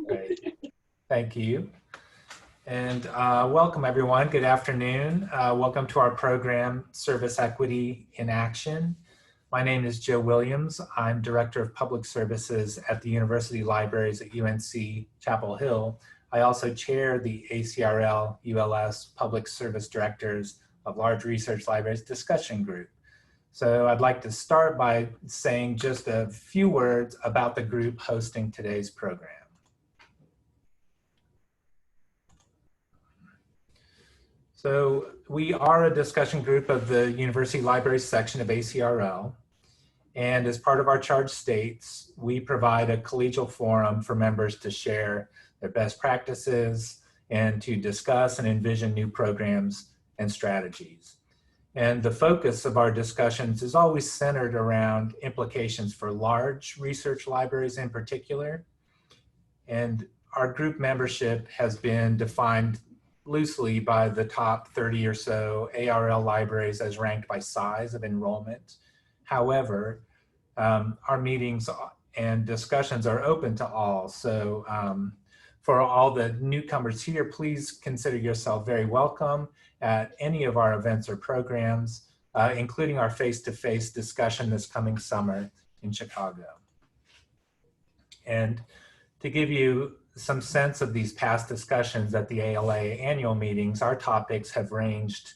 Great. Thank you. And welcome everyone. Good afternoon. Welcome to our program, Service Equity in Action. My name is Joe Williams. I'm Director of Public Services at the University Libraries at UNC Chapel Hill. I also chair the ACRL ULS Public Service Directors of Large Research Libraries discussion group. So I'd like to start by saying just a few words about the group hosting today's program. So we are a discussion group of the University Libraries section of ACRL. And as part of our charge states, we provide a collegial forum for members to share their best practices and to discuss and envision new programs and strategies. And the focus of our discussions is always centered around implications for large research libraries in particular. And our group membership has been defined loosely by the top 30 or so ARL libraries as ranked by size of enrollment. However, our meetings and discussions are open to all. So for all the newcomers here, please consider yourself very welcome at any of our events or programs, including our face-to-face discussion this coming summer in Chicago. And to give you some sense of these past discussions at the ALA annual meetings, our topics have ranged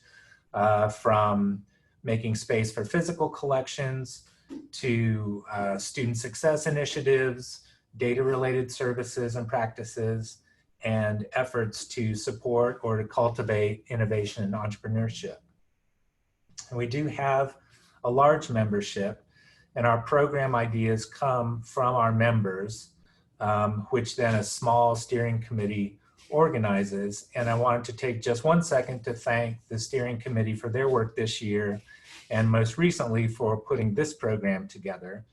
from making space for physical collections to student success initiatives, data-related services and practices, and efforts to support or to cultivate innovation and entrepreneurship. And we do have a large membership, and our program ideas come from our members, which then a small steering committee organizes. And I wanted to take just 1 second to thank the steering committee for their work this year, and most recently for putting this program together.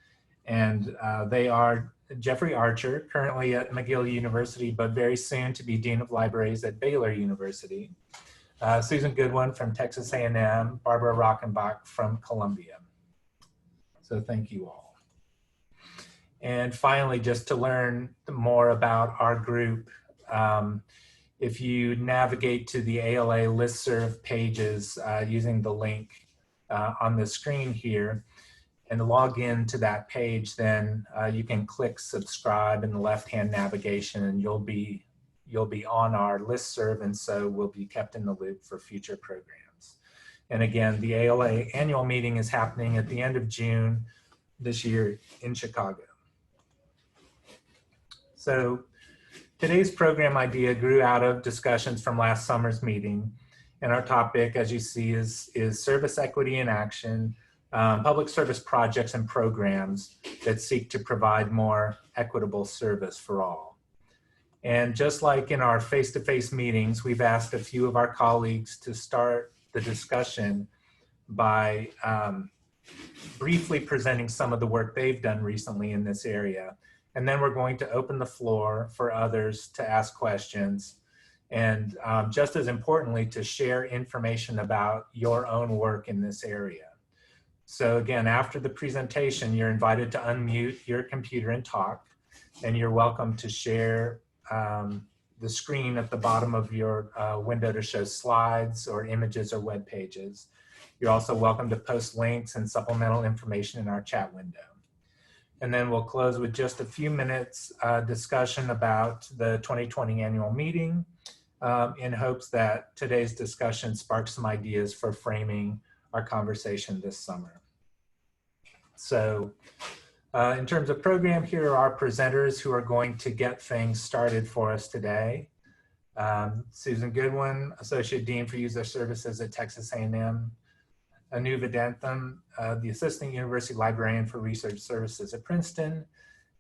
And they are Jeffrey Archer, currently at McGill University, but very soon to be Dean of Libraries at Baylor University. Susan Goodwin from Texas A&M, Barbara Rockenbach from Columbia. So thank you all. And finally, just to learn more about our group, if you navigate to the ALA listserv pages using the link on the screen here and log in to that page, then you can click subscribe in the left-hand navigation and you'll be on our listserv, and so we'll be kept in the loop for future programs. And again, the ALA annual meeting is happening at the end of June this year in Chicago. So today's program idea grew out of discussions from last summer's meeting. And our topic, as you see, is service equity in action, public service projects and programs that seek to provide more equitable service for all. And just like in our face-to-face meetings, we've asked a few of our colleagues to start the discussion by briefly presenting some of the work they've done recently in this area. And then we're going to open the floor for others to ask questions. And just as importantly, to share information about your own work in this area. So again, after the presentation, you're invited to unmute your computer and talk. And you're welcome to share the screen at the bottom of your window to show slides or images or web pages. You're also welcome to post links and supplemental information in our chat window. And then we'll close with just a few minutes discussion about the 2020 annual meeting in hopes that today's discussion sparks some ideas for framing our conversation this summer. So in terms of program, here are our presenters who are going to get things started for us today. Susan Goodwin, Associate Dean for User Services at Texas A&M. Anu Vedantham, the Assistant University Librarian for Research Services at Princeton,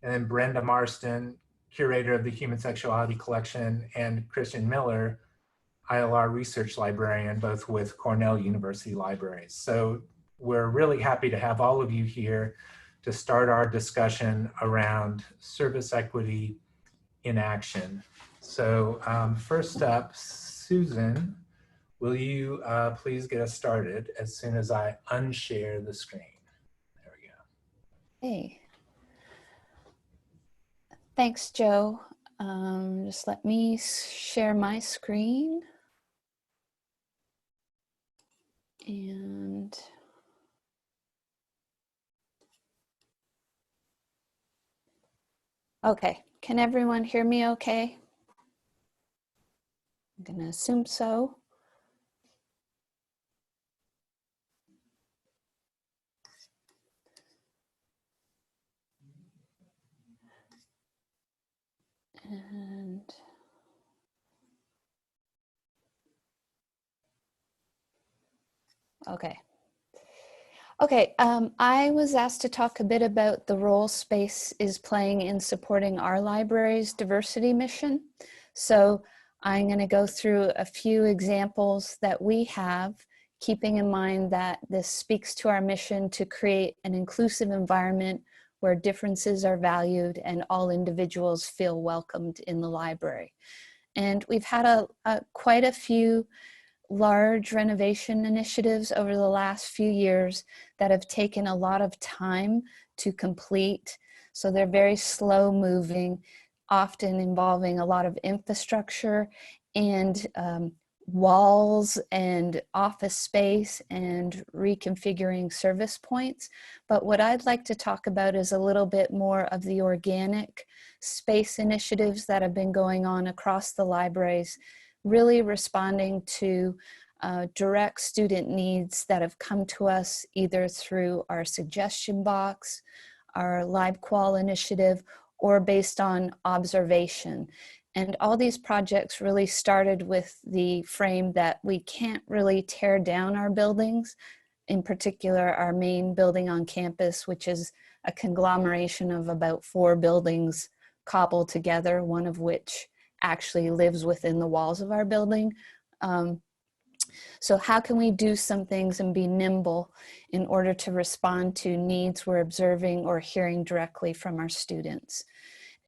and then Brenda Marston, Curator of the Human Sexuality Collection, and Christian Miller, ILR Research Librarian, both with Cornell University Libraries. So we're really happy to have all of you here to start our discussion around service equity in action. So first up, Susan, will you please get us started as soon as I unshare the screen? There we go. Hey. Thanks, Joe. Just let me share my screen. And okay, can everyone hear me okay? I'm gonna assume so. And okay. Okay, I was asked to talk a bit about the role space is playing in supporting our library's diversity mission. So I'm going to go through a few examples that we have, keeping in mind that this speaks to our mission to create an inclusive environment where differences are valued and all individuals feel welcomed in the library. And we've had quite a few large renovation initiatives over the last few years that have taken a lot of time to complete. So they're very slow moving, often involving a lot of infrastructure and walls and office space and reconfiguring service points. But what I'd like to talk about is a little bit more of the organic space initiatives that have been going on across the libraries, really responding to direct student needs that have come to us either through our suggestion box, our LibQual initiative, or based on observation. And all these projects really started with the frame that we can't really tear down our buildings, in particular our main building on campus, which is a conglomeration of about 4 buildings cobbled together, one of which actually lives within the walls of our building. So how can we do some things and be nimble in order to respond to needs we're observing or hearing directly from our students?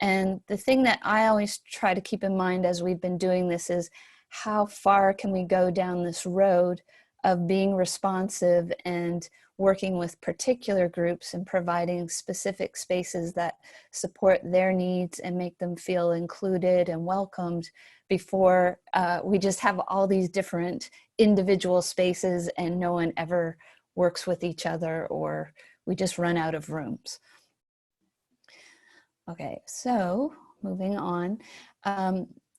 And the thing that I always try to keep in mind as we've been doing this is how far can we go down this road of being responsive and working with particular groups and providing specific spaces that support their needs and make them feel included and welcomed before we just have all these different individual spaces and no one ever works with each other, or we just run out of rooms. Okay, so moving on.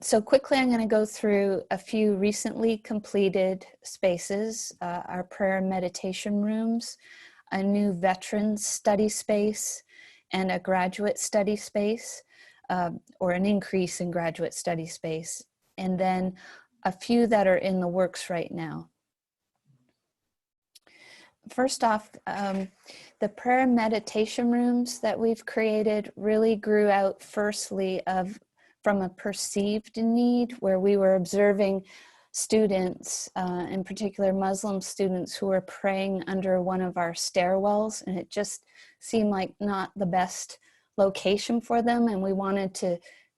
So quickly, I'm going to go through a few recently completed spaces, our prayer and meditation rooms, a new veterans study space, and a graduate study space, or an increase in graduate study space, and then a few that are in the works right now. First off, the prayer and meditation rooms that we've created really grew out firstly from a perceived need where we were observing students, in particular Muslim students, who were praying under one of our stairwells, and it just seemed like not the best location for them, and we wanted to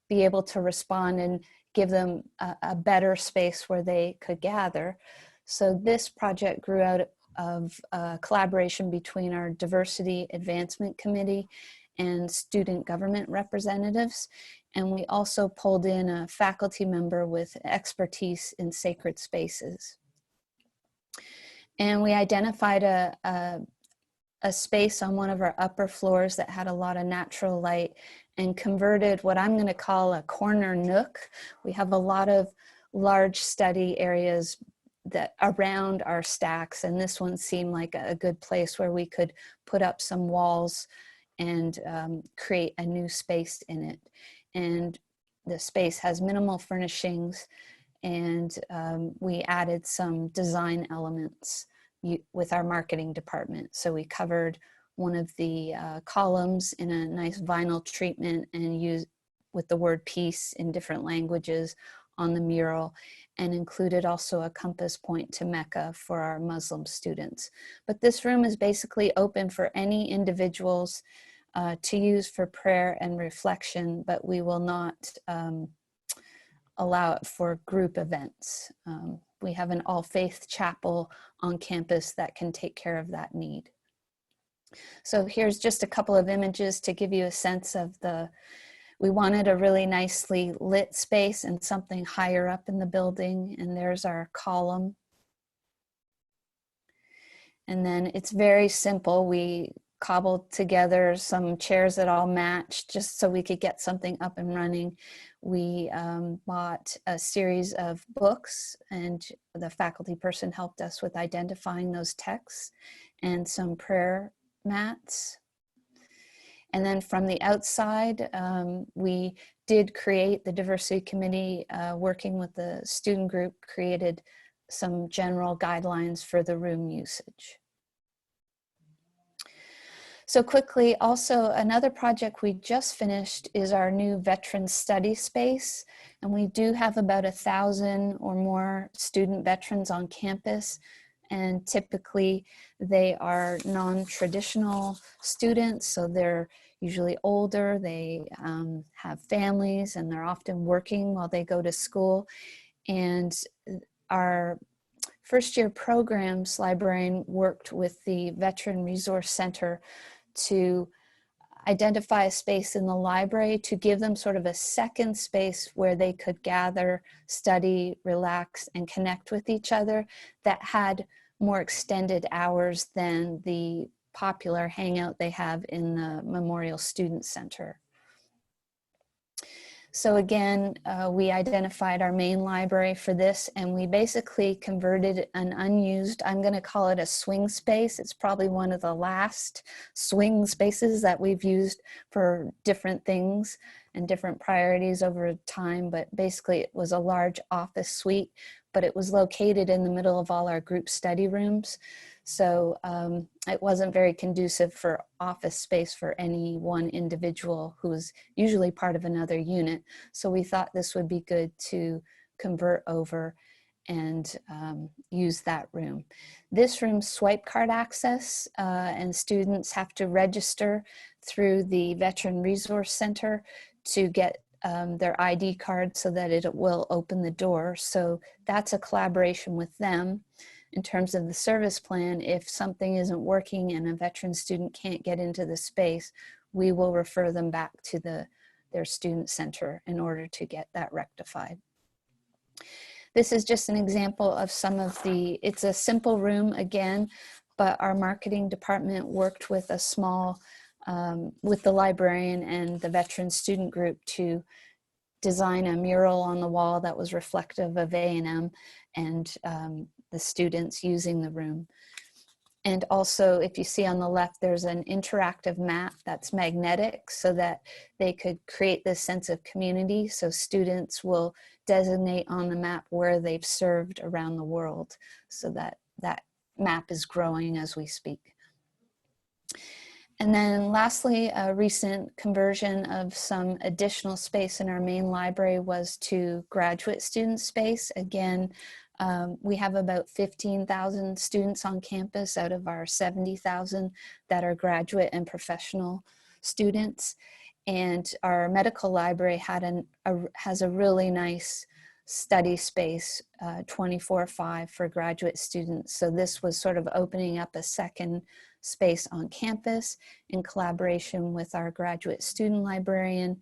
be able to respond and give them a better space where they could gather. So this project grew out of collaboration between our Diversity Advancement Committee and student government representatives. And we also pulled in a faculty member with expertise in sacred spaces. And we identified a space on one of our upper floors that had a lot of natural light and converted what I'm going to call a corner nook. We have a lot of large study areas that around our stacks, and this one seemed like a good place where we could put up some walls and create a new space in it. And the space has minimal furnishings, and we added some design elements with our marketing department. So we covered one of the columns in a nice vinyl treatment and used with the word peace in different languages on the mural, and included also a compass point to Mecca for our Muslim students. But this room is basically open for any individuals to use for prayer and reflection, but we will not allow it for group events. We have an all-faith chapel on campus that can take care of that need. So here's just a couple of images to give you a sense of We wanted a really nicely lit space and something higher up in the building, and there's our column. And then it's very simple. We cobbled together some chairs that all matched just so we could get something up and running. We bought a series of books, and the faculty person helped us with identifying those texts, and some prayer mats. And then from the outside, we did create, the diversity committee, working with the student group, created some general guidelines for the room usage. So quickly, also another project we just finished is our new veteran study space. And we do have about 1,000 or more student veterans on campus. And typically they are non-traditional students. So they're usually older, they have families, and they're often working while they go to school. And our first year programs librarian worked with the Veteran Resource Center to identify a space in the library to give them sort of a second space where they could gather, study, relax, and connect with each other that had more extended hours than the popular hangout they have in the Memorial Student Center. So again, we identified our main library for this, and we basically converted an unused, I'm going to call it a swing space. It's probably one of the last swing spaces that we've used for different things and different priorities over time, but basically it was a large office suite, but it was located in the middle of all our group study rooms. So it wasn't very conducive for office space for any one individual who was usually part of another unit. So we thought this would be good to convert over and use that room. This room's swipe card access, and students have to register through the Veteran Resource Center to get their ID card so that it will open the door. So that's a collaboration with them. In terms of the service plan, if something isn't working and a veteran student can't get into the space, we will refer them back to their student center in order to get that rectified. This is just an example of some of the, it's a simple room again, but our marketing department worked with a small, with the librarian and the veteran student group to design a mural on the wall that was reflective of A&M and the students using the room. And also, if you see on the left, there's an interactive map that's magnetic so that they could create this sense of community. So students will designate on the map where they've served around the world, so that that map is growing as we speak. And then lastly, a recent conversion of some additional space in our main library was to graduate student space. Again, we have about 15,000 students on campus out of our 70,000 that are graduate and professional students. And our medical library has a really nice study space, 24/5 for graduate students. So this was sort of opening up a second space on campus in collaboration with our graduate student librarian.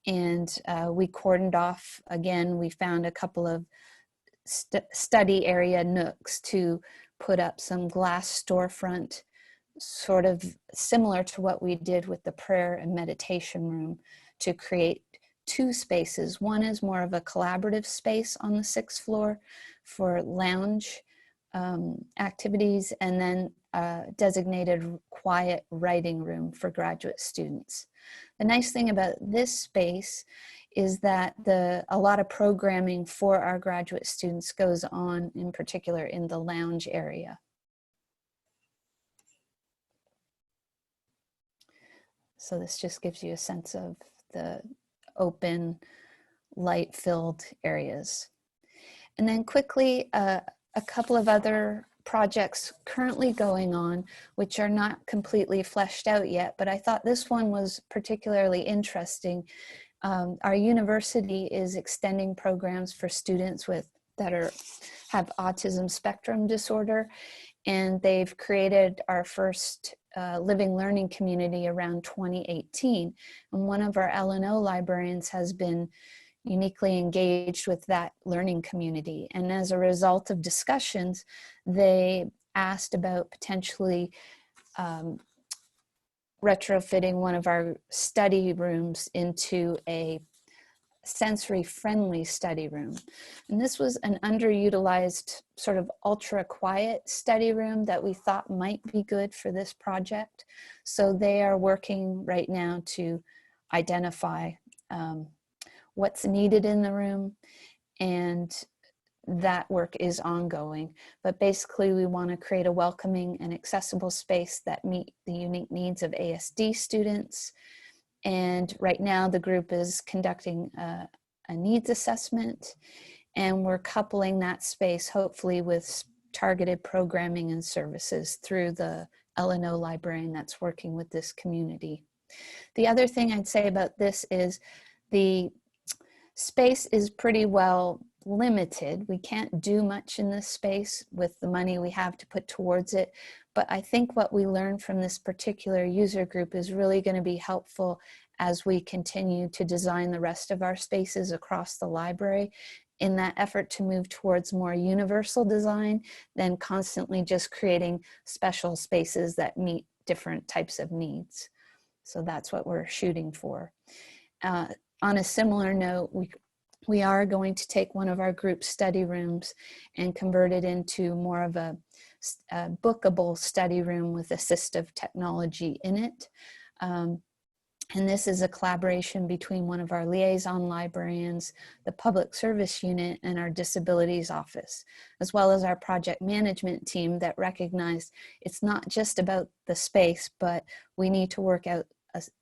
And we cordoned off, again, we found a couple of study area nooks to put up some glass storefront, sort of similar to what we did with the prayer and meditation room, to create two spaces. One is more of a collaborative space on the 6th floor for lounge activities, and then a designated quiet writing room for graduate students. The nice thing about this space is that a lot of programming for our graduate students goes on, in particular in the lounge area. So this just gives you a sense of the open, light-filled areas. And then quickly, a couple of other projects currently going on, which are not completely fleshed out yet, but I thought this one was particularly interesting. Our university is extending programs for students that have autism spectrum disorder, and they've created our first living learning community around 2018. And one of our L&O librarians has been uniquely engaged with that learning community. And as a result of discussions, they asked about potentially retrofitting one of our study rooms into a sensory-friendly study room. And this was an underutilized sort of ultra-quiet study room that we thought might be good for this project. So they are working right now to identify what's needed in the room, and that work is ongoing. But basically we want to create a welcoming and accessible space that meet the unique needs of ASD students. And right now the group is conducting a needs assessment, and we're coupling that space hopefully with targeted programming and services through the L&O librarian that's working with this community. The other thing I'd say about this is the space is pretty well limited. We can't do much in this space with the money we have to put towards it. But I think what we learned from this particular user group is really going to be helpful as we continue to design the rest of our spaces across the library, in that effort to move towards more universal design than constantly just creating special spaces that meet different types of needs. So that's what we're shooting for. On a similar note, we are going to take one of our group study rooms and convert it into more of a bookable study room with assistive technology in it. And this is a collaboration between one of our liaison librarians, the public service unit, and our disabilities office, as well as our project management team that recognized it's not just about the space, but we need to work out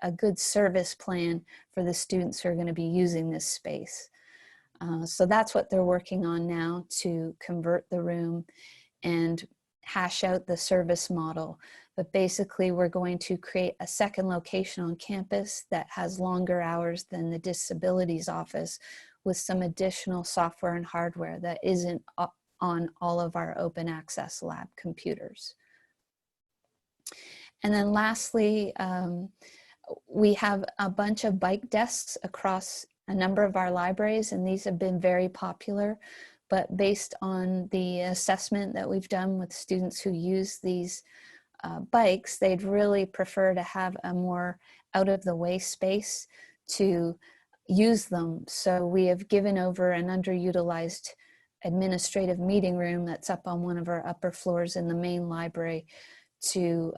a good service plan for the students who are going to be using this space. So that's what they're working on now, to convert the room and hash out the service model. But basically we're going to create a second location on campus that has longer hours than the disabilities office, with some additional software and hardware that isn't on all of our open access lab computers. And then lastly, we have a bunch of bike desks across a number of our libraries, and these have been very popular. But based on the assessment that we've done with students who use these bikes, they'd really prefer to have a more out-of-the-way space to use them. So we have given over an underutilized administrative meeting room that's up on one of our upper floors in the main library to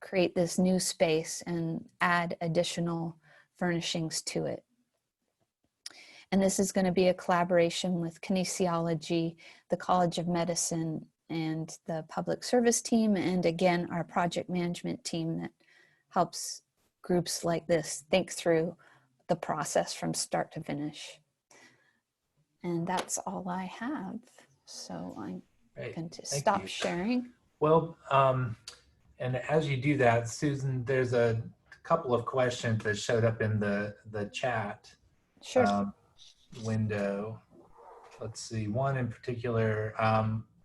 create this new space and add additional furnishings to it. And this is going to be a collaboration with kinesiology, the College of Medicine, and the public service team, and again, our project management team that helps groups like this think through the process from start to finish. And that's all I have. So I'm going to stop sharing. Well, and as you do that, Susan, there's a couple of questions that showed up in the chat window. Let's see, one in particular,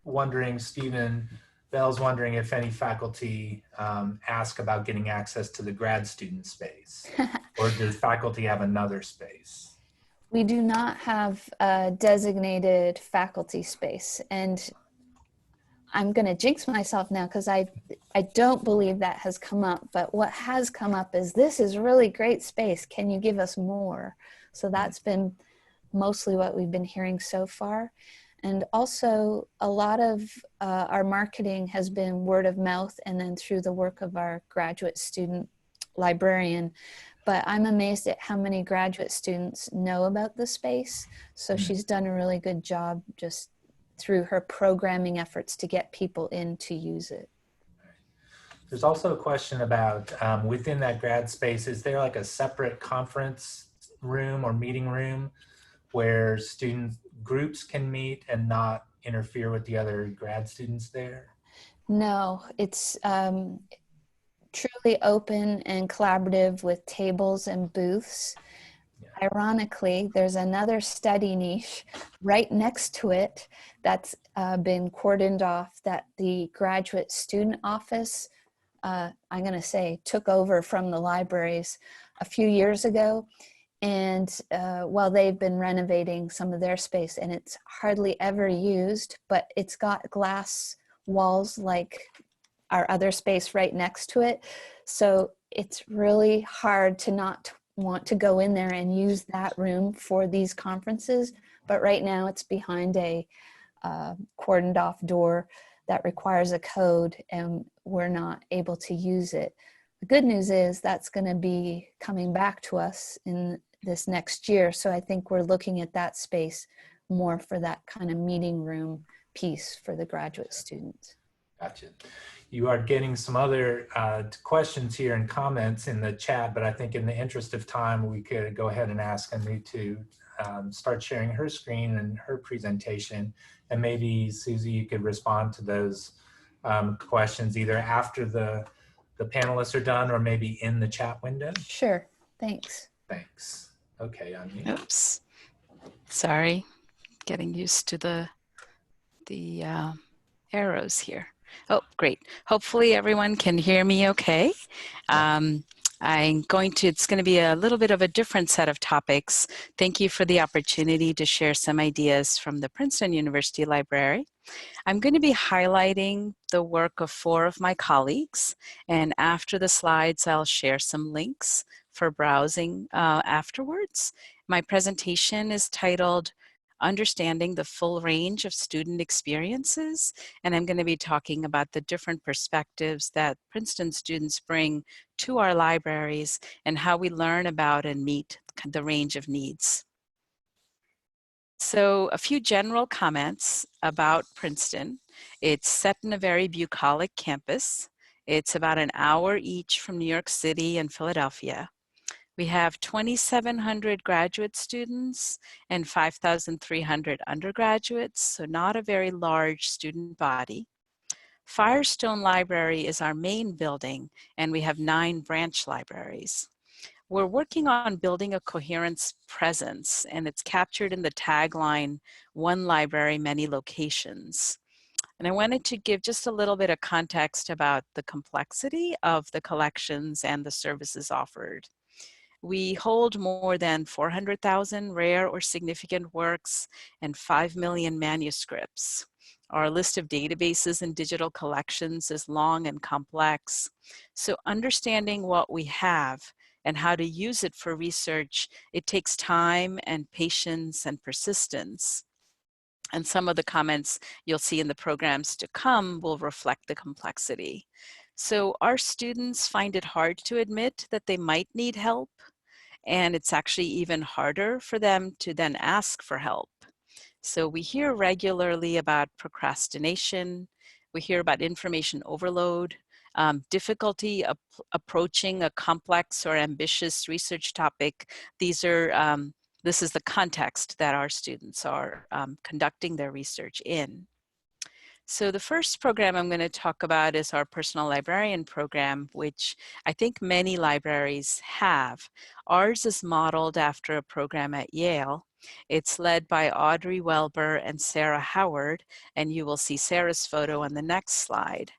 wondering, Stephen Bell's wondering if any faculty ask about getting access to the grad student space, or does faculty have another space? We do not have a designated faculty space, and I'm going to jinx myself now because I don't believe that has come up, but what has come up is, this is really great space. Can you give us more? So that's been mostly what we've been hearing so far. And also a lot of our marketing has been word of mouth and then through the work of our graduate student librarian. But I'm amazed at how many graduate students know about the space. So she's done a really good job just through her programming efforts to get people in to use it. There's also a question about within that grad space, is there like a separate conference room or meeting room where student groups can meet and not interfere with the other grad students there? No, it's truly open and collaborative with tables and booths. Yeah. Ironically, there's another study niche right next to it that's been cordoned off that the graduate student office I'm going to say, took over from the libraries a few years ago. And well, they've been renovating some of their space, and it's hardly ever used, but it's got glass walls like our other space right next to it. So it's really hard to not want to go in there and use that room for these conferences. But right now it's behind a cordoned off door that requires a code, and we're not able to use it. The good news is that's going to be coming back to us in this next year. So I think we're looking at that space more for that kind of meeting room piece for the graduate students. Gotcha. You are getting some other questions here and comments in the chat, but I think in the interest of time, we could go ahead and ask Anu to start sharing her screen and her presentation. And maybe, Susie, you could respond to those questions either after the panelists are done or maybe in the chat window. Sure, thanks. Thanks. Okay, Anu. Oops, sorry, getting used to the arrows here. Oh, great. Hopefully everyone can hear me okay. It's going to be a little bit of a different set of topics. Thank you for the opportunity to share some ideas from the Princeton University Library. I'm going to be highlighting the work of 4 of my colleagues, and after the slides, I'll share some links for browsing afterwards. My presentation is titled Understanding the Full Range of Student Experiences, and I'm going to be talking about the different perspectives that Princeton students bring to our libraries and how we learn about and meet the range of needs. So a few general comments about Princeton. It's set in a very bucolic campus. It's about an hour each from New York City and Philadelphia. We have 2,700 graduate students and 5,300 undergraduates, so not a very large student body. Firestone Library is our main building, and we have 9 branch libraries. We're working on building a coherence presence, and it's captured in the tagline, "One library, many locations." And I wanted to give just a little bit of context about the complexity of the collections and the services offered. We hold more than 400,000 rare or significant works and 5 million manuscripts. Our list of databases and digital collections is long and complex. So understanding what we have and how to use it for research, it takes time and patience and persistence. And some of the comments you'll see in the programs to come will reflect the complexity. So our students find it hard to admit that they might need help, and it's actually even harder for them to then ask for help. So we hear regularly about procrastination, we hear about information overload, difficulty approaching a complex or ambitious research topic. This is the context that our students are conducting their research in. So the first program I'm going to talk about is our personal librarian program, which I think many libraries have. Ours is modeled after a program at Yale. It's led by Audrey Welber and Sarah Howard, and you will see Sarah's photo on the next slide.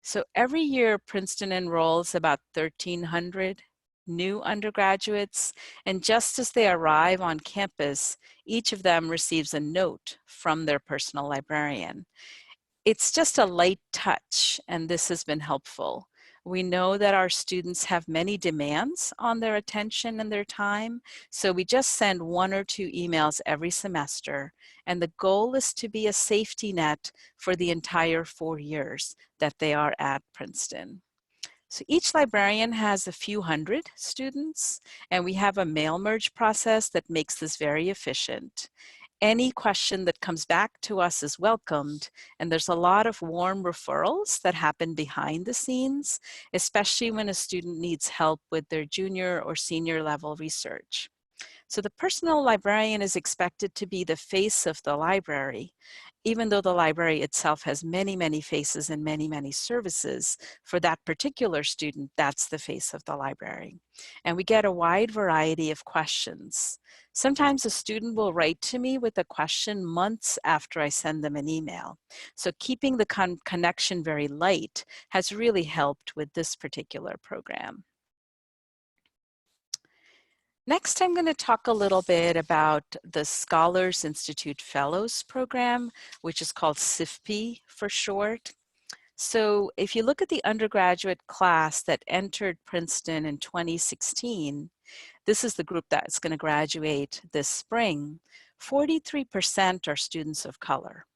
So every year, Princeton enrolls about 1,300 new undergraduates, and just as they arrive on campus, each of them receives a note from their personal librarian. It's just a light touch, and this has been helpful. We know that our students have many demands on their attention and their time, so we just send 1 or 2 emails every semester, and the goal is to be a safety net for the entire 4 years that they are at Princeton. So each librarian has a few hundred students, and we have a mail merge process that makes this very efficient. Any question that comes back to us is welcomed, and there's a lot of warm referrals that happen behind the scenes, especially when a student needs help with their junior or senior level research. So the personal librarian is expected to be the face of the library, even though the library itself has many, many faces and many, many services. For that particular student, that's the face of the library. And we get a wide variety of questions. Sometimes a student will write to me with a question months after I send them an email. So keeping the connection very light has really helped with this particular program. Next, I'm going to talk a little bit about the Scholars Institute Fellows program, which is called SIFP for short. So if you look at the undergraduate class that entered Princeton in 2016, this is the group that's going to graduate this spring. 43% are students of color.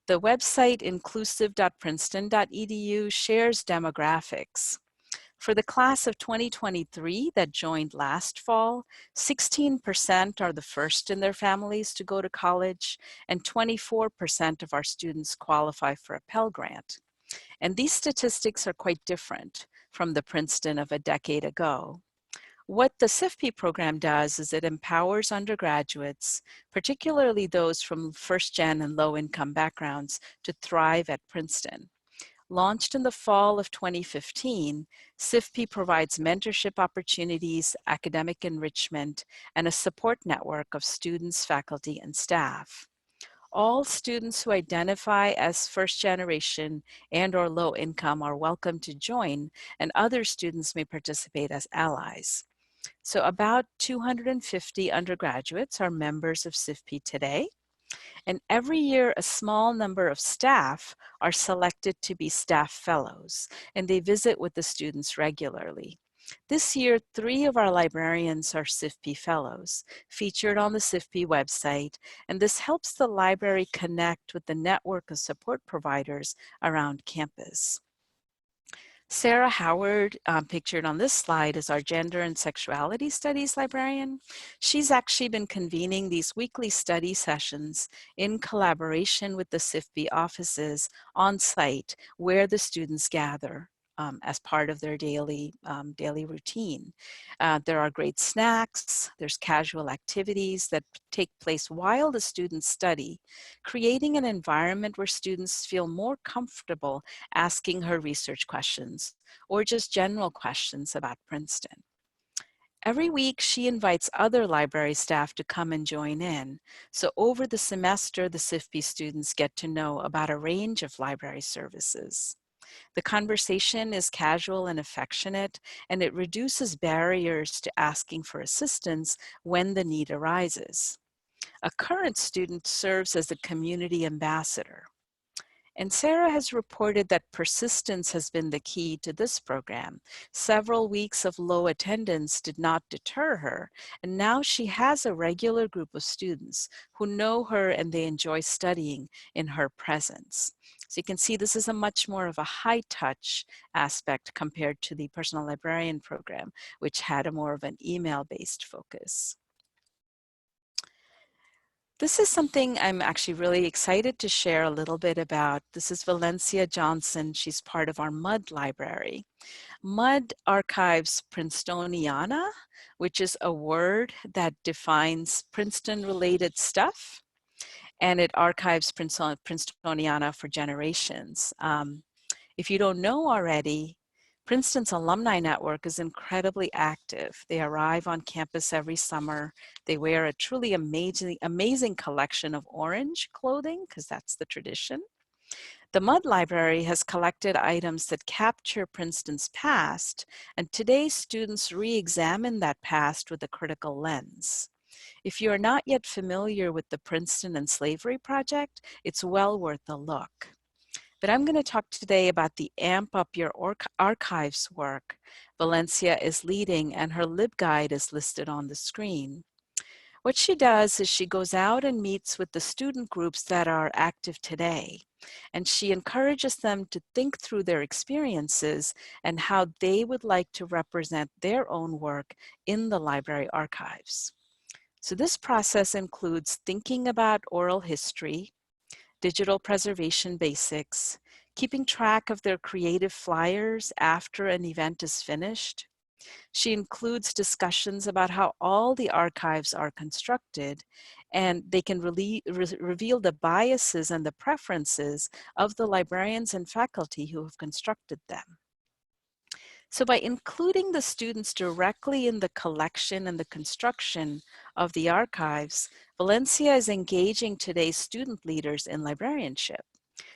The website inclusive.princeton.edu shares demographics. For the class of 2023 that joined last fall, 16% are the first in their families to go to college, and 24% of our students qualify for a Pell Grant. And these statistics are quite different from the Princeton of a decade ago. What the SIFP program does is it empowers undergraduates, particularly those from first-gen and low-income backgrounds, to thrive at Princeton. Launched in the fall of 2015, SIFP provides mentorship opportunities, academic enrichment, and a support network of students, faculty, and staff. All students who identify as first generation and/or low income are welcome to join, and other students may participate as allies. So about 250 undergraduates are members of SIFP today. And every year, a small number of staff are selected to be staff fellows, and they visit with the students regularly. This year, 3 of our librarians are SIFP fellows, featured on the SIFP website, and this helps the library connect with the network of support providers around campus. Sarah Howard, pictured on this slide, is our Gender and Sexuality Studies librarian. She's actually been convening these weekly study sessions in collaboration with the SIFP offices on site where the students gather as part of their daily routine. There are great snacks, there's casual activities that take place while the students study, creating an environment where students feel more comfortable asking her research questions or just general questions about Princeton. Every week, she invites other library staff to come and join in. So over the semester, the SIFP students get to know about a range of library services. The conversation is casual and affectionate, and it reduces barriers to asking for assistance when the need arises. A current student serves as a community ambassador. And Sarah has reported that persistence has been the key to this program. Several weeks of low attendance did not deter her, and now she has a regular group of students who know her and they enjoy studying in her presence. So you can see this is a much more of a high-touch aspect compared to the personal librarian program, which had a more of an email-based focus. This is something I'm actually really excited to share a little bit about. This is Valencia Johnson. She's part of our MUD library. MUD archives Princetoniana, which is a word that defines Princeton-related stuff, and it archives Princetoniana for generations. If you don't know already, Princeton's alumni network is incredibly active. They arrive on campus every summer. They wear a truly amazing collection of orange clothing, because that's the tradition. The MUD Library has collected items that capture Princeton's past, and today students re-examine that past with a critical lens. If you are not yet familiar with the Princeton and Slavery Project, it's well worth a look. But I'm going to talk today about the Amp Up Your Archives work Valencia is leading, and her LibGuide is listed on the screen. What she does is she goes out and meets with the student groups that are active today, and she encourages them to think through their experiences and how they would like to represent their own work in the library archives. So this process includes thinking about oral history, digital preservation basics, keeping track of their creative flyers after an event is finished, She includes discussions about how all the archives are constructed, and they can reveal the biases and the preferences of the librarians and faculty who have constructed them. So by including the students directly in the collection and the construction of the archives, Valencia is engaging today's student leaders in librarianship.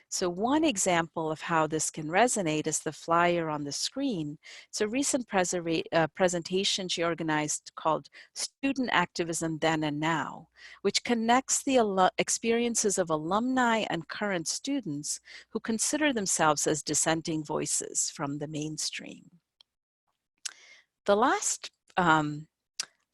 So one example of how this can resonate is the flyer on the screen. It's a recent presentation she organized called Student Activism Then and Now, which connects the experiences of alumni and current students who consider themselves as dissenting voices from the mainstream. The last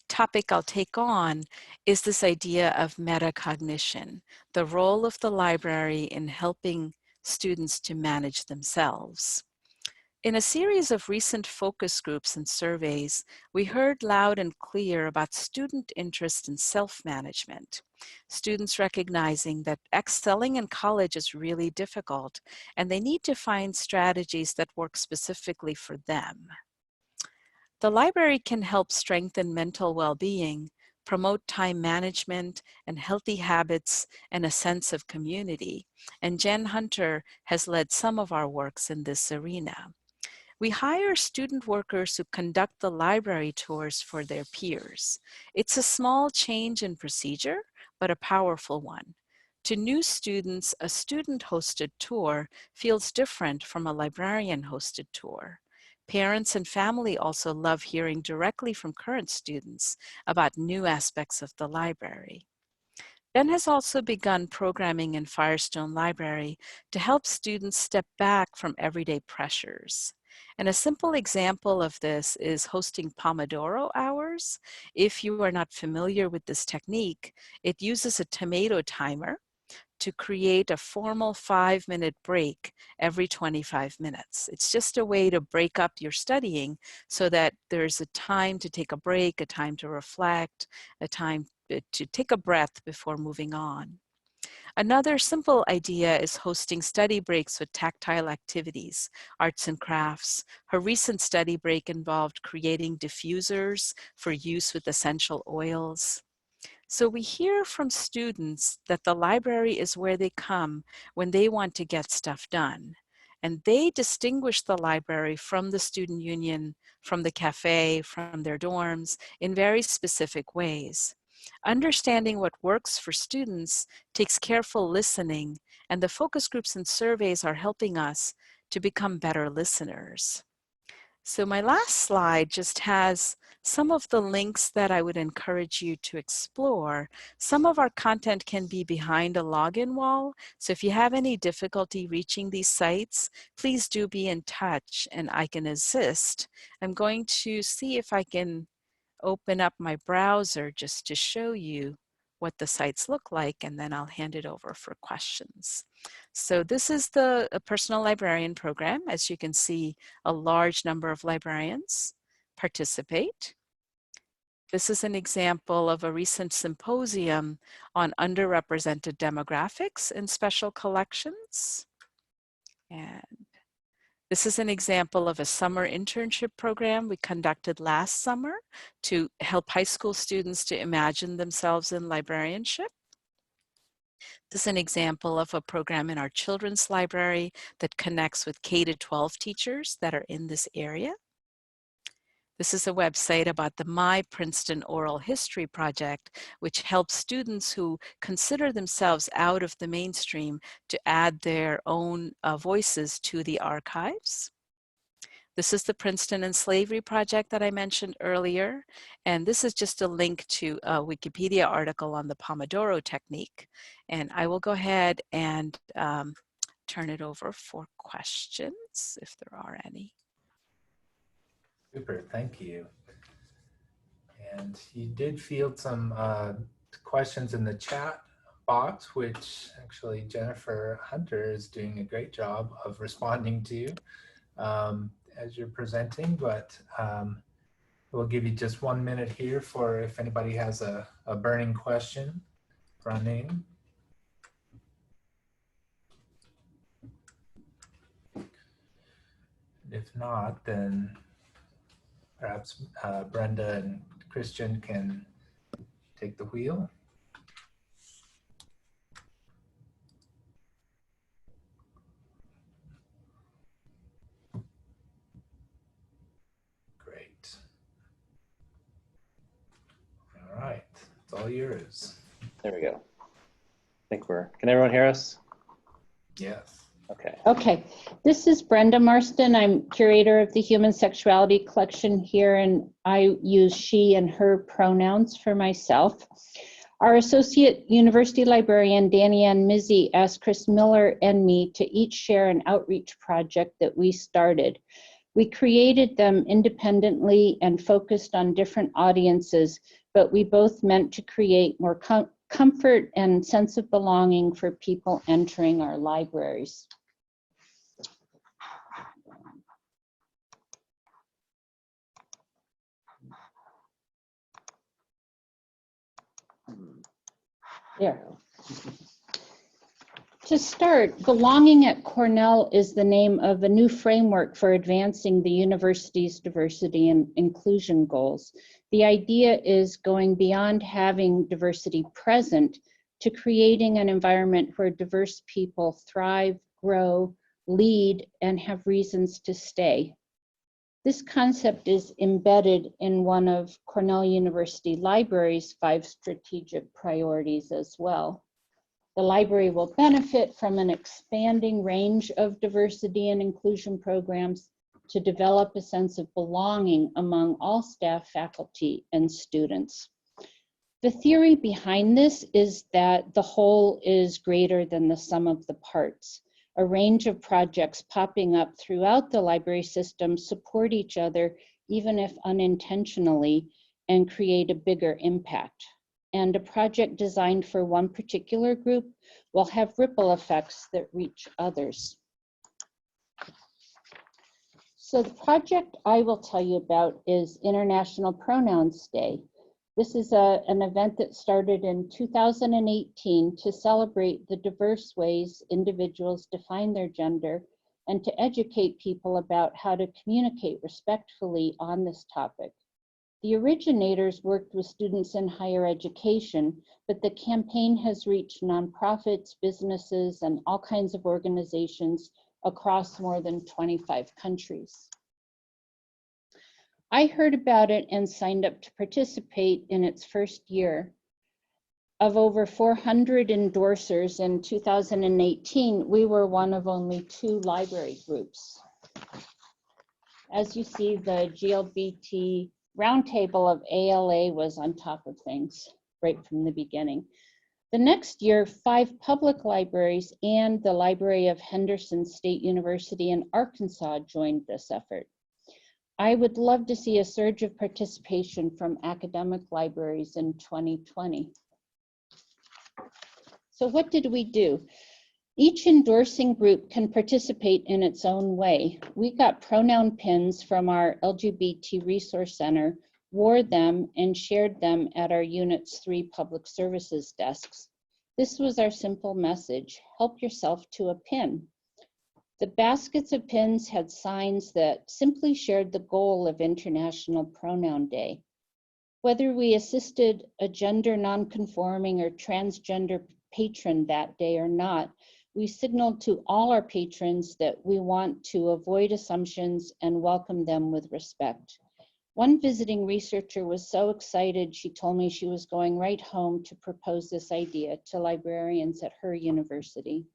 topic I'll take on is this idea of metacognition, the role of the library in helping students to manage themselves. In a series of recent focus groups and surveys, we heard loud and clear about student interest in self-management. Students recognizing that excelling in college is really difficult, and they need to find strategies that work specifically for them. The library can help strengthen mental well-being, promote time management and healthy habits and a sense of community. And Jen Hunter has led some of our works in this arena. We hire student workers who conduct the library tours for their peers. It's a small change in procedure, but a powerful one. To new students, a student-hosted tour feels different from a librarian-hosted tour. Parents and family also love hearing directly from current students about new aspects of the library. Jen has also begun programming in Firestone Library to help students step back from everyday pressures. And a simple example of this is hosting Pomodoro hours. If you are not familiar with this technique, it uses a tomato timer to create a formal 5-minute break every 25 minutes. It's just a way to break up your studying so that there's a time to take a break, a time to reflect, a time to take a breath before moving on. Another simple idea is hosting study breaks with tactile activities, arts and crafts. Her recent study break involved creating diffusers for use with essential oils. So we hear from students that the library is where they come when they want to get stuff done. And they distinguish the library from the student union, from the cafe, from their dorms in very specific ways. Understanding what works for students takes careful listening, and the focus groups and surveys are helping us to become better listeners. So my last slide just has some of the links that I would encourage you to explore. Some of our content can be behind a login wall. So if you have any difficulty reaching these sites, please do be in touch and I can assist. I'm going to see if I can open up my browser just to show you what the sites look like, and then I'll hand it over for questions. So this is the personal librarian program. As you can see, a large number of librarians participate. This is an example of a recent symposium on underrepresented demographics in special collections. And this is an example of a summer internship program we conducted last summer to help high school students to imagine themselves in librarianship. This is an example of a program in our children's library that connects with K-12 teachers that are in this area. This is a website about the My Princeton Oral History Project, which helps students who consider themselves out of the mainstream to add their own voices to the archives. This is the Princeton and Slavery Project that I mentioned earlier, and this is just a link to a Wikipedia article on the Pomodoro technique. And I will go ahead and turn it over for questions, if there are any. Super, thank you. And you did field some questions in the chat box, which actually Jennifer Hunter is doing a great job of responding to as you're presenting, but we'll give you just 1 minute here for if anybody has a burning question running. If not, then Perhaps Brenda and Christian can take the wheel. Great. All right, it's all yours. There we go. I think can everyone hear us? Yes. Okay. Okay, this is Brenda Marston. I'm curator of the Human Sexuality Collection here, and I use she and her pronouns for myself. Our associate university librarian, Danny Ann Mizzi, asked Chris Miller and me to each share an outreach project that we started. We created them independently and focused on different audiences, but we both meant to create more comfort and sense of belonging for people entering our libraries. There. To start, Belonging at Cornell is the name of a new framework for advancing the university's diversity and inclusion goals. The idea is going beyond having diversity present to creating an environment where diverse people thrive, grow, lead, and have reasons to stay. This concept is embedded in one of Cornell University Library's 5 strategic priorities as well. The library will benefit from an expanding range of diversity and inclusion programs to develop a sense of belonging among all staff, faculty, and students. The theory behind this is that the whole is greater than the sum of the parts. A range of projects popping up throughout the library system support each other, even if unintentionally, and create a bigger impact. And a project designed for one particular group will have ripple effects that reach others. So the project I will tell you about is International Pronouns Day. This is an event that started in 2018 to celebrate the diverse ways individuals define their gender and to educate people about how to communicate respectfully on this topic. The originators worked with students in higher education, but the campaign has reached nonprofits, businesses, and all kinds of organizations across more than 25 countries. I heard about it and signed up to participate in its first year. Of over 400 endorsers in 2018, we were one of only 2 library groups. As you see, the GLBT roundtable of ALA was on top of things right from the beginning. The next year, 5 public libraries and the Library of Henderson State University in Arkansas joined this effort. I would love to see a surge of participation from academic libraries in 2020. So what did we do? Each endorsing group can participate in its own way. We got pronoun pins from our LGBT Resource Center, wore them, and shared them at our Unit's 3 public services desks. This was our simple message: help yourself to a pin. The baskets of pins had signs that simply shared the goal of International Pronoun Day. Whether we assisted a gender nonconforming or transgender patron that day or not, we signaled to all our patrons that we want to avoid assumptions and welcome them with respect. One visiting researcher was so excited, she told me she was going right home to propose this idea to librarians at her university.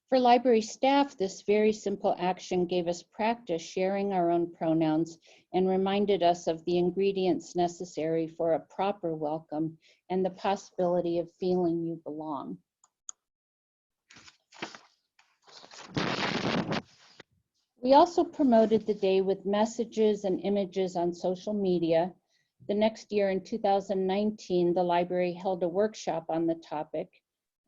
For library staff, this very simple action gave us practice sharing our own pronouns and reminded us of the ingredients necessary for a proper welcome and the possibility of feeling you belong. We also promoted the day with messages and images on social media. The next year, in 2019, the library held a workshop on the topic,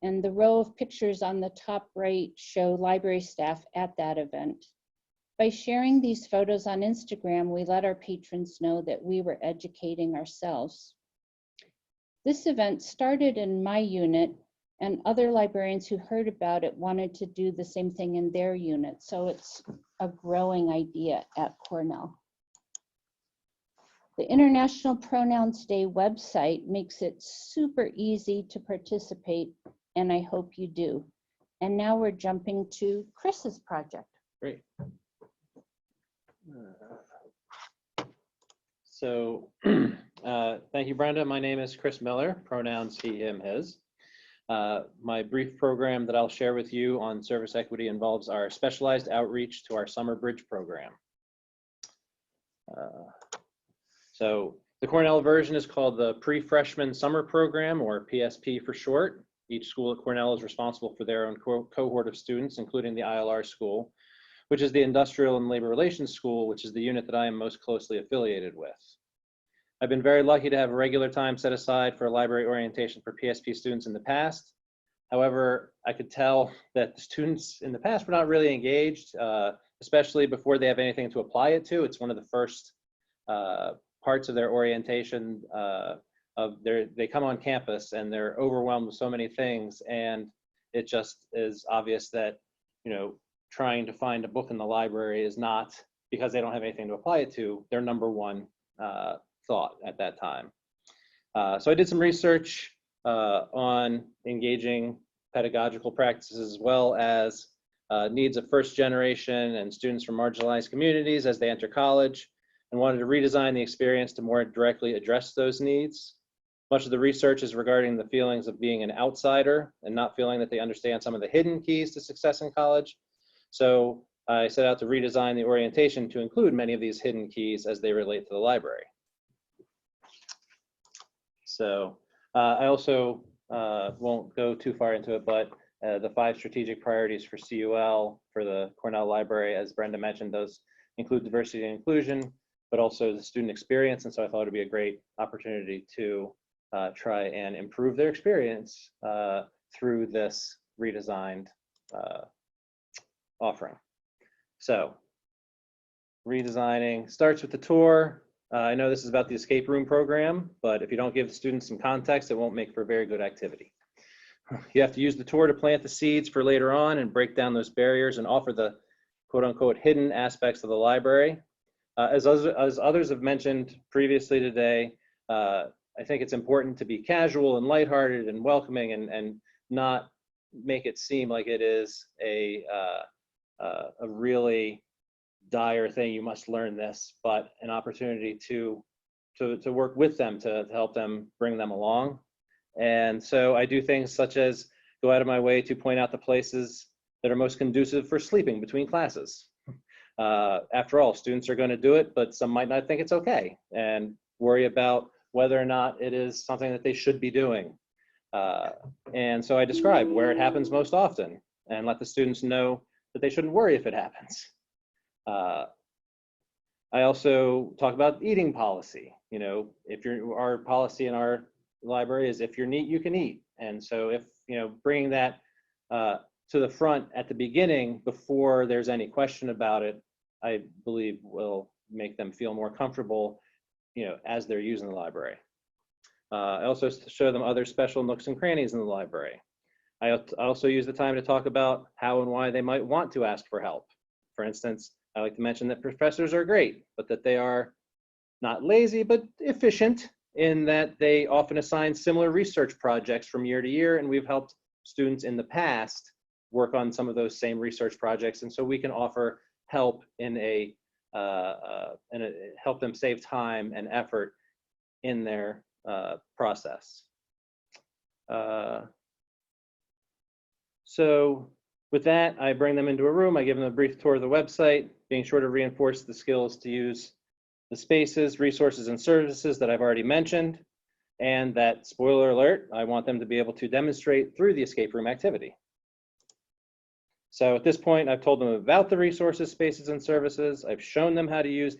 and the row of pictures on the top right show library staff at that event. By sharing these photos on Instagram, we let our patrons know that we were educating ourselves. This event started in my unit, and other librarians who heard about it wanted to do the same thing in their unit, so it's a growing idea at Cornell. The International Pronouns Day website makes it super easy to participate, and I hope you do. And now we're jumping to Chris's project. Great. So thank you, Brenda. My name is Chris Miller, pronouns he, him, his. My brief program that I'll share with you on service equity involves our specialized outreach to our summer bridge program. So the Cornell version is called the Pre-Freshman Summer Program, or PSP for short. Each school at Cornell is responsible for their own cohort of students, including the ILR school, which is the Industrial and Labor Relations School, which is the unit that I am most closely affiliated with. I've been very lucky to have a regular time set aside for a library orientation for PSP students in the past. However, I could tell that the students in the past were not really engaged, especially before they have anything to apply it to. It's one of the first parts of their orientation. They come on campus and they're overwhelmed with so many things, and it just is obvious that, you know, trying to find a book in the library is not, because they don't have anything to apply it to, their number one thought at that time. So I did some research on engaging pedagogical practices, as well as needs of first generation and students from marginalized communities as they enter college, and wanted to redesign the experience to more directly address those needs. Much of the research is regarding the feelings of being an outsider and not feeling that they understand some of the hidden keys to success in college. So I set out to redesign the orientation to include many of these hidden keys as they relate to the library. So I also won't go too far into it, but the 5 strategic priorities for CUL for the Cornell Library, as Brenda mentioned, those include diversity and inclusion, but also the student experience. And so I thought it'd be a great opportunity to try and improve their experience through this redesigned offering. So redesigning starts with the tour. I know this is about the escape room program, but if you don't give the students some context, it won't make for a very good activity. You have to use the tour to plant the seeds for later on and break down those barriers and offer the quote unquote hidden aspects of the library. As others have mentioned previously today, I think it's important to be casual and lighthearted and welcoming, and not make it seem like it is a really dire thing, you must learn this, but an opportunity to work with them to help them, bring them along. And so I do things such as go out of my way to point out the places that are most conducive for sleeping between classes. After all, students are going to do it, but some might not think it's okay and worry about whether or not it is something that they should be doing. And so I describe where it happens most often and let the students know that they shouldn't worry if it happens. I also talk about eating policy. You know, our policy in our library is if you're neat, you can eat. And so if, you know, bringing that to the front at the beginning before there's any question about it, I believe will make them feel more comfortable, you know, as they're using the library. I also show them other special nooks and crannies in the library. I also use the time to talk about how and why they might want to ask for help. For instance, I like to mention that professors are great, but that they are not lazy, but efficient in that they often assign similar research projects from year to year, and we've helped students in the past work on some of those same research projects, and so we can offer help in help them save time and effort in their process. So with that, I bring them into a room, I give them a brief tour of the website, being sure to reinforce the skills to use the spaces, resources, and services that I've already mentioned, and that, spoiler alert, I want them to be able to demonstrate through the escape room activity. So at this point, I've told them about the resources, spaces, and services. I've shown them how to use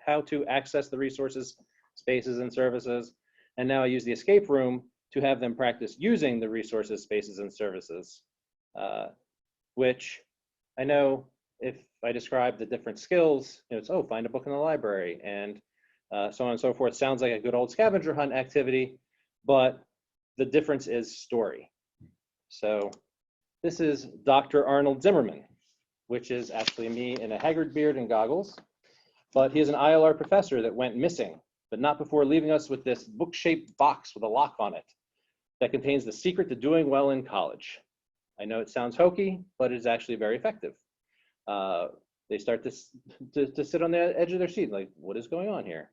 how to access the resources, spaces, and services. And now I use the escape room to have them practice using the resources, spaces, and services, which I know if I describe the different skills, you know, it's, oh, find a book in the library, and so on and so forth. Sounds like a good old scavenger hunt activity, but the difference is story. So this is Dr. Arnold Zimmerman, which is actually me in a haggard beard and goggles. but he is an ILR professor that went missing, but not before leaving us with this book-shaped box with a lock on it that contains the secret to doing well in college. I know it sounds hokey, but it is actually very effective. They start to sit on the edge of their seat, like, what is going on here?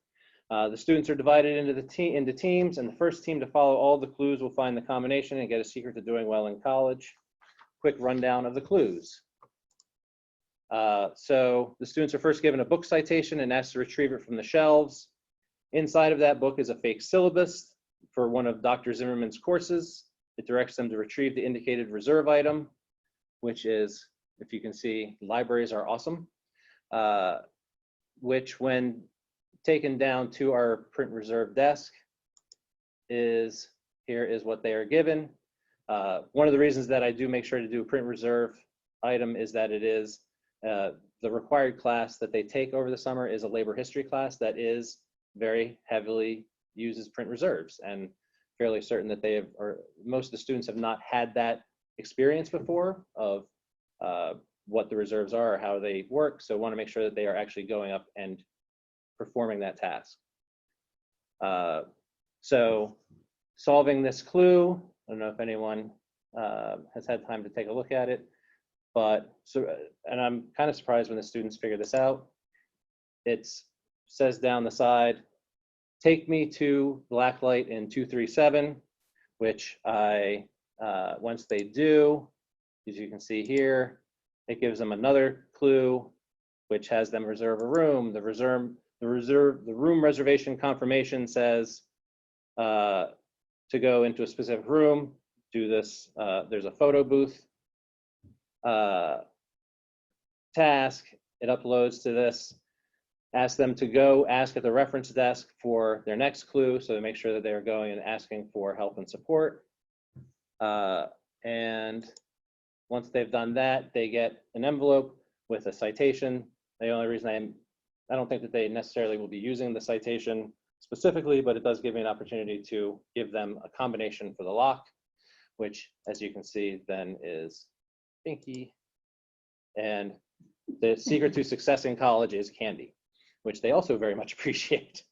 The students are divided into teams, and the first team to follow all the clues will find the combination and get a secret to doing well in college. Quick rundown of the clues. So the students are first given a book citation and asked to retrieve it from the shelves. Inside of that book is a fake syllabus for one of Dr. Zimmerman's courses. It directs them to retrieve the indicated reserve item, which is, if you can see, libraries are awesome, which when taken down to our print reserve desk here is what they are given. One of the reasons that I do make sure to do a print reserve item is that it is the required class that they take over the summer is a labor history class that is very heavily uses print reserves, and fairly certain that they have, or most of the students have not had that experience before of what the reserves are or how they work. So I want to make sure that they are actually going up and performing that task. So solving this clue, I don't know if anyone has had time to take a look at it, but and I'm kind of surprised when the students figure this out. It says down the side, take me to blacklight in 237, which once they do, as you can see here, it gives them another clue, which has them reserve a room. The room reservation confirmation says to go into a specific room, do this. There's a photo booth task. It uploads to this. Ask them to go ask at the reference desk for their next clue, so to make sure that they are going and asking for help and support. And once they've done that, they get an envelope with a citation. The only reason I don't think that they necessarily will be using the citation specifically, but it does give me an opportunity to give them a combination for the lock, which, as you can see, then is pinky. And the secret to success in college is candy, which they also very much appreciate.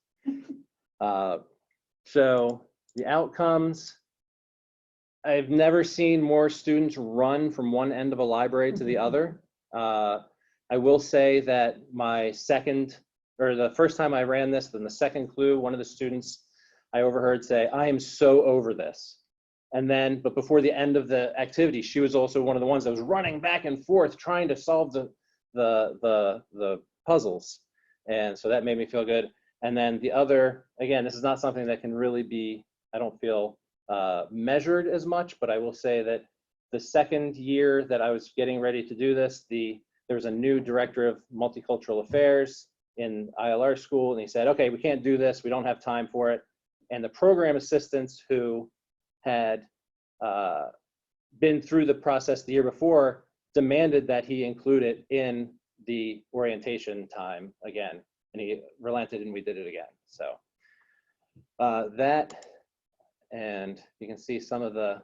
So the outcomes, I've never seen more students run from one end of a library to the other. I will say that the first time I ran this, then the second clue, one of the students I overheard say, I am so over this. And then, but before the end of the activity, she was also one of the ones that was running back and forth trying to solve the puzzles. And so that made me feel good. And then the other, again, this is not something that can really be, I don't feel measured as much, but I will say that the second year that I was getting ready to do this, there was a new director of multicultural affairs in ILR school, and he said, okay, we can't do this, we don't have time for it. And the program assistants who had been through the process the year before demanded that he include it in the orientation time again, and he relented and we did it again. So that, and you can see some of the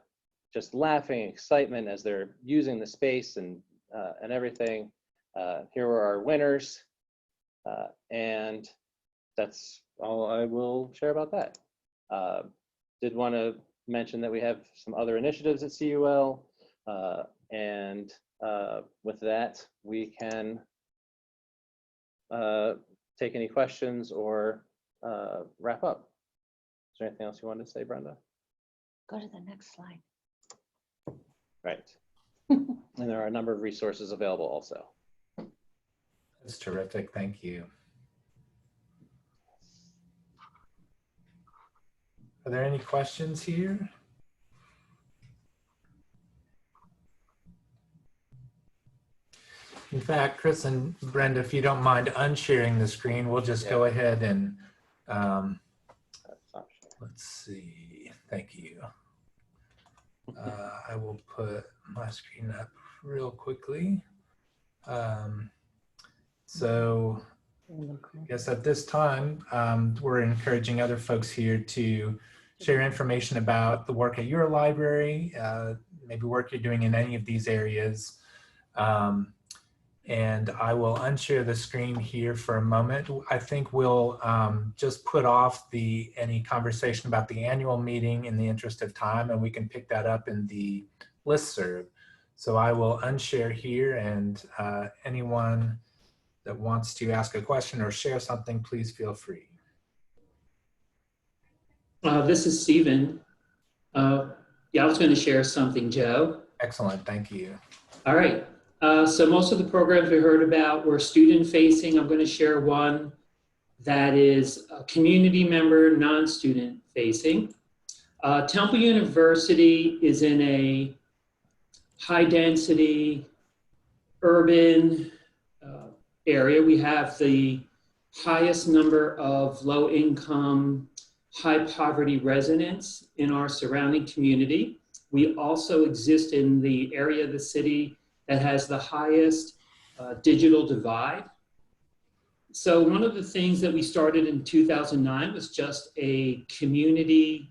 just laughing excitement as they're using the space and everything. Here were our winners, and that's all I will share about that. Did want to mention that we have some other initiatives at CUL, and with that, we can take any questions or wrap up. Is there anything else you wanted to say, Brenda? Go to the next slide. Right. And there are a number of resources available also. That's terrific. Thank you. Are there any questions here? In fact, Chris and Brenda, if you don't mind unsharing the screen, we'll just go ahead and let's see. Thank you. I will put my screen up real quickly. So I guess at this time, we're encouraging other folks here to share information about the work at your library, maybe work you're doing in any of these areas. And I will unshare the screen here for a moment. I think we'll just put off any conversation about the annual meeting in the interest of time, and we can pick that up in the listserv. So I will unshare here, and anyone that wants to ask a question or share something, please feel free. This is Stephen. Yeah, I was going to share something, Joe. Excellent, thank you. All right. So most of the programs we heard about were student-facing. I'm going to share one that is a community member, non-student facing. Temple University is in a high-density urban area. We have the highest number of low-income, high-poverty residents in our surrounding community. We also exist in the area of the city that has the highest digital divide. So one of the things that we started in 2009 was just a community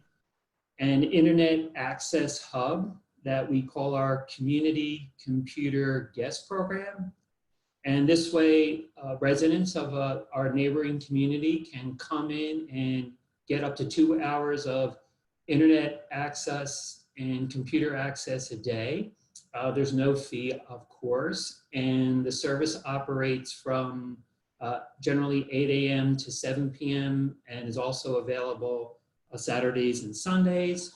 and internet access hub that we call our Community Computer Guest Program. And this way, residents of our neighboring community can come in and get up to 2 hours of internet access and computer access a day. There's no fee, of course, and the service operates from generally 8 a.m. to 7 p.m. and is also available Saturdays and Sundays.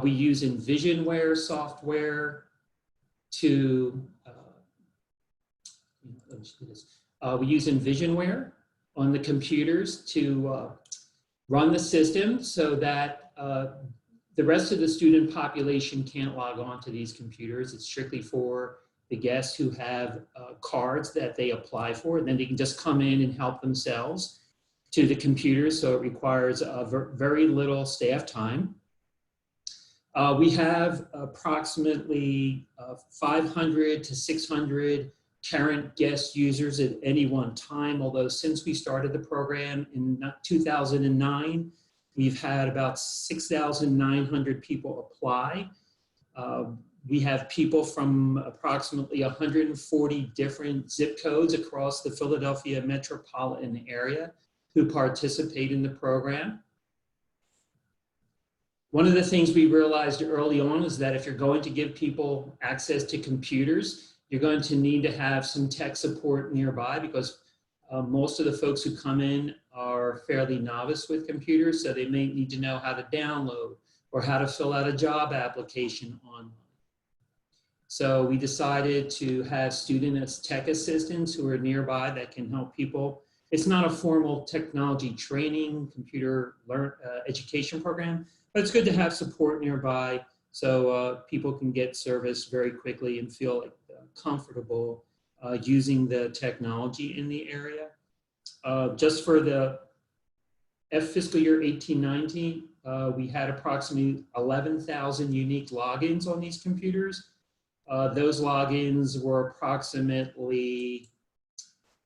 We use Envisionware software to, let me do this. We use Envisionware on the computers to run the system so that the rest of the student population can't log on to these computers. It's strictly for the guests who have cards that they apply for, and then they can just come in and help themselves to the computers. So it requires very little staff time. We have approximately 500 to 600 current guest users at any one time, although since we started the program in 2009, we've had about 6,900 people apply. We have people from approximately 140 different zip codes across the Philadelphia metropolitan area who participate in the program. One of the things we realized early on is that if you're going to give people access to computers, you're going to need to have some tech support nearby, because most of the folks who come in are fairly novice with computers, so they may need to know how to download or how to fill out a job application online. So we decided to have student as tech assistants who are nearby that can help people. It's not a formal technology training, computer education program, but it's good to have support nearby so people can get service very quickly and feel like, comfortable using the technology in the area. Just for the fiscal year 18-19, we had approximately 11,000 unique logins on these computers. Those logins were approximately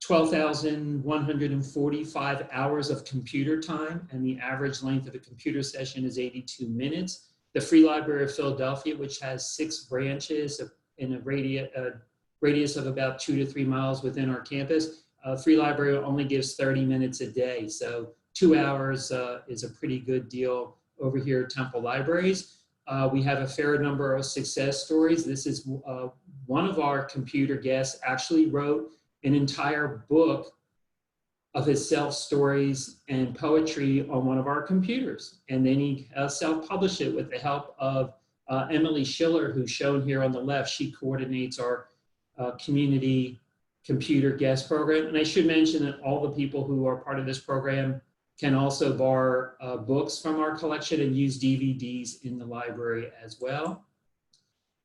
12,145 hours of computer time, and the average length of a computer session is 82 minutes. The Free Library of Philadelphia, which has 6 branches in a radius of about 2 to 3 miles within our campus, Free Library only gives 30 minutes a day. So 2 hours is a pretty good deal over here at Temple Libraries. We have a fair number of success stories. This is one of our computer guests actually wrote an entire book of his self-stories and poetry on one of our computers. And then he self-published it with the help of Emily Schiller, who's shown here on the left. She coordinates our community computer guest program. And I should mention that all the people who are part of this program can also borrow books from our collection and use DVDs in the library as well.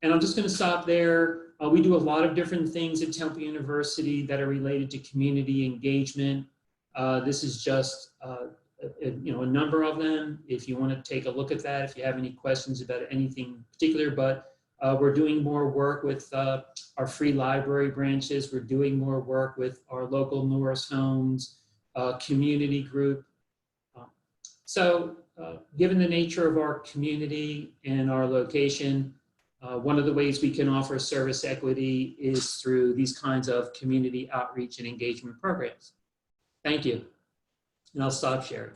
And I'm just going to stop there. We do a lot of different things at Temple University that are related to community engagement. This is just a number of them. If you want to take a look at that, if you have any questions about anything particular, but we're doing more work with our free library branches. We're doing more work with our local Norris Homes community group. So given the nature of our community and our location, One of the ways we can offer service equity is through these kinds of community outreach and engagement programs. Thank you. And I'll stop sharing.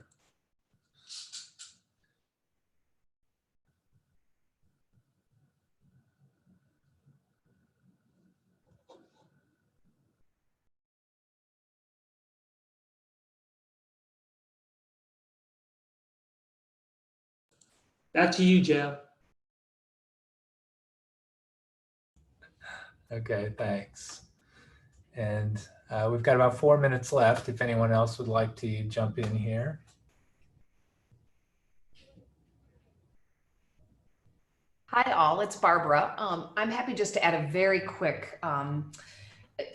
Back to you, Joe. Okay, thanks. And we've got about 4 minutes left if anyone else would like to jump in here. Hi all, it's Barbara. I'm happy just to add a very quick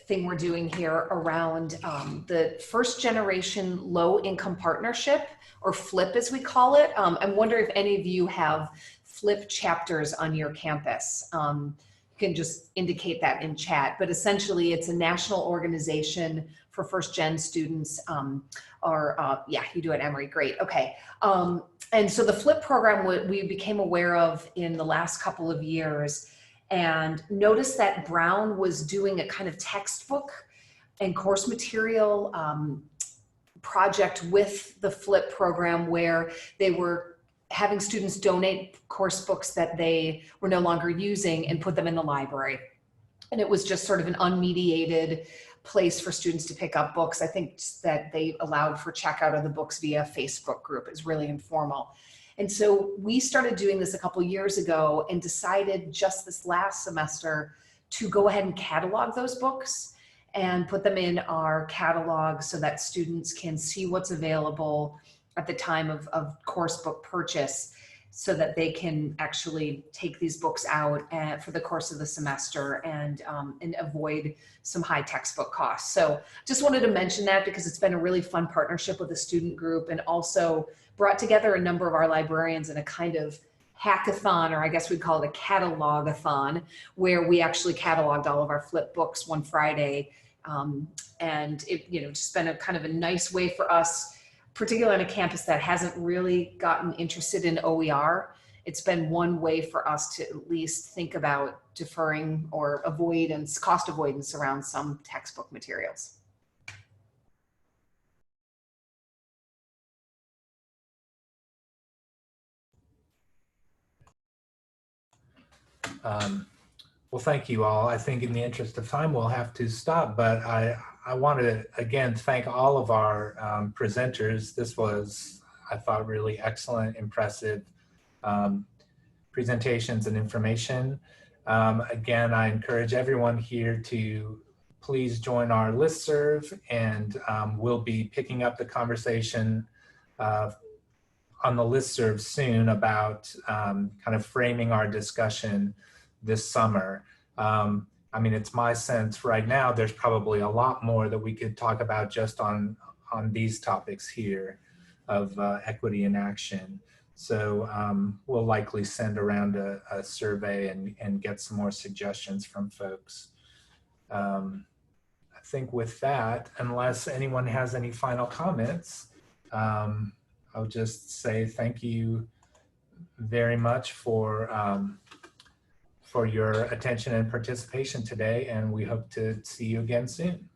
thing we're doing here around the first generation low income partnership, or FLIP as we call it. I wonder if any of you have FLIP chapters on your campus. You can just indicate that in chat, but essentially it's a national organization for first gen students, yeah, you do at Emory, great, okay. And so the FLIP program we became aware of in the last couple of years, and noticed that Brown was doing a kind of textbook and course material project with the FLIP program, where they were having students donate course books that they were no longer using and put them in the library. And it was just sort of an unmediated place for students to pick up books. I think that they allowed for checkout of the books via Facebook group. It's really informal. And so we started doing this a couple years ago and decided just this last semester to go ahead and catalog those books and put them in our catalog so that students can see what's available at the time of course book purchase, so that they can actually take these books out for the course of the semester and avoid some high textbook costs. So just wanted to mention that because it's been a really fun partnership with the student group, and also brought together a number of our librarians in a kind of hackathon, or I guess we'd call it a catalogathon, where we actually cataloged all of our FLIP books one Friday. And it, just been a kind of a nice way for us, particularly on a campus that hasn't really gotten interested in OER. It's been one way for us to at least think about deferring or cost avoidance around some textbook materials. Well, thank you all. I think in the interest of time, we'll have to stop, but I want to again thank all of our presenters. This was, I thought, really excellent, impressive presentations and information. Again, I encourage everyone here to please join our listserv, and we'll be picking up the conversation on the listserv soon about kind of framing our discussion this summer. I mean, it's my sense right now, there's probably a lot more that we could talk about just on these topics here of equity in action. So we'll likely send around a survey and get some more suggestions from folks. I think with that, unless anyone has any final comments, I'll just say thank you very much for your attention and participation today, and we hope to see you again soon.